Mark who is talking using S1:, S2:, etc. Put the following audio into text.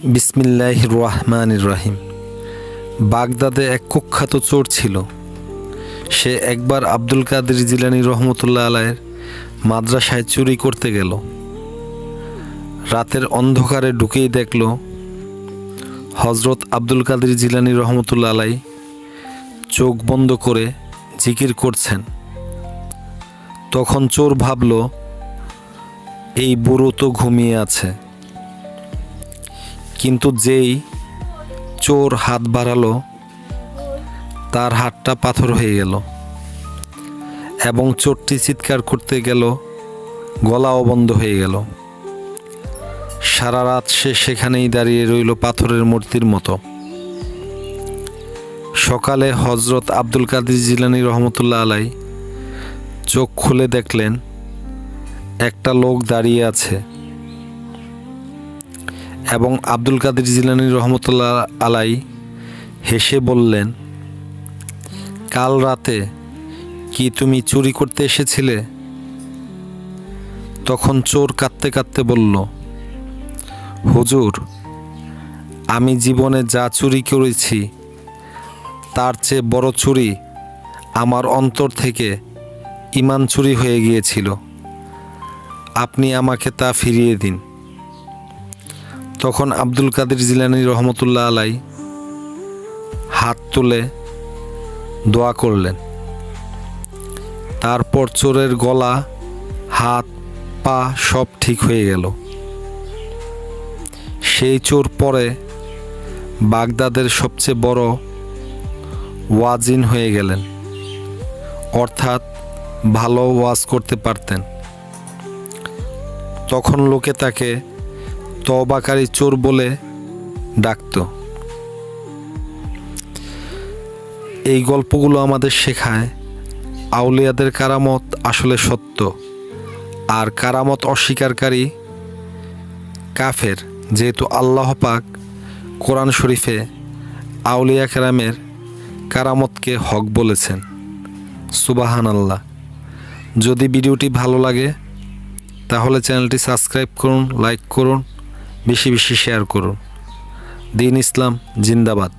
S1: বিসমিল্লাহির রহমানির রহিম। বাগদাদে এক কুখ্যাত চোর ছিল। সে একবার আব্দুল কাদের জিলানী রহমতুল্লাহ আলাইয়ের মাদ্রাসায় চুরি করতে গেল। রাতের অন্ধকারে ঢুকেই দেখল হজরত আব্দুল কাদের জিলানী রহমতুল্লাহ আলাই চোখ বন্ধ করে জিকির করছেন। তখন চোর ভাবল, এই বুড়ো তো ঘুমিয়ে আছে। কিন্তু যেই চোর হাত বাড়ালো, তার হাতটা পাথর হয়ে গেল এবং চোরটি চিৎকার করতে গেল, গলাও বন্ধ হয়ে গেল। সারা রাত সে সেখানেই দাঁড়িয়ে রইল পাথরের মূর্তির মতো। সকালে হজরত আব্দুল কাদের জিলানী রহমতুল্লাহ আলাই চোখ খুলে দেখলেন একটা লোক দাঁড়িয়ে আছে এবং আব্দুল কাদের জিলানী রহমতুল্লাহ আলাই হেসে বললেন, কাল রাতে কি তুমি চুরি করতে এসেছিলে? তখন চোর কাঁদতে কাঁদতে বলল, হুজুর, আমি জীবনে যা চুরি করেছি তার চেয়ে বড় চুরি আমার অন্তর থেকে ঈমান চুরি হয়ে গিয়েছিল। আপনি আমাকে তা ফিরিয়ে দিন। তখন আব্দুল কাদের জিলানী রহমতুল্লাহ আলাই হাত তুলে দোয়া করলেন। তারপর চোরের গলা, হাত, পা সব ঠিক হয়ে গেল। সেই চোর পরে বাগদাদের সবচেয়ে বড় ওয়াজিন হয়ে গেলেন, অর্থাৎ ভালো ওয়াজ করতে পারতেন। তখন লোকে তাকে তওবাকারী চোর বলে ডাকত। এই গল্পগুলো আমাদের শেখায় আউলিয়াদের কারামত আসলে সত্য, আর কারামত অস্বীকারী কাফের। যেহেতু আল্লাহ পাক কোরআন শরীফে আউলিয়া কেরামের কারামতকে হক বলেছেন। সুবহানাল্লাহ। যদি ভিডিওটি ভালো লাগে তাহলে চ্যানেলটি সাবস্ক্রাইব করুন, লাইক করুন, বেশি বেশি শেয়ার করুন। দ্বীন ইসলাম জিন্দাবাদ।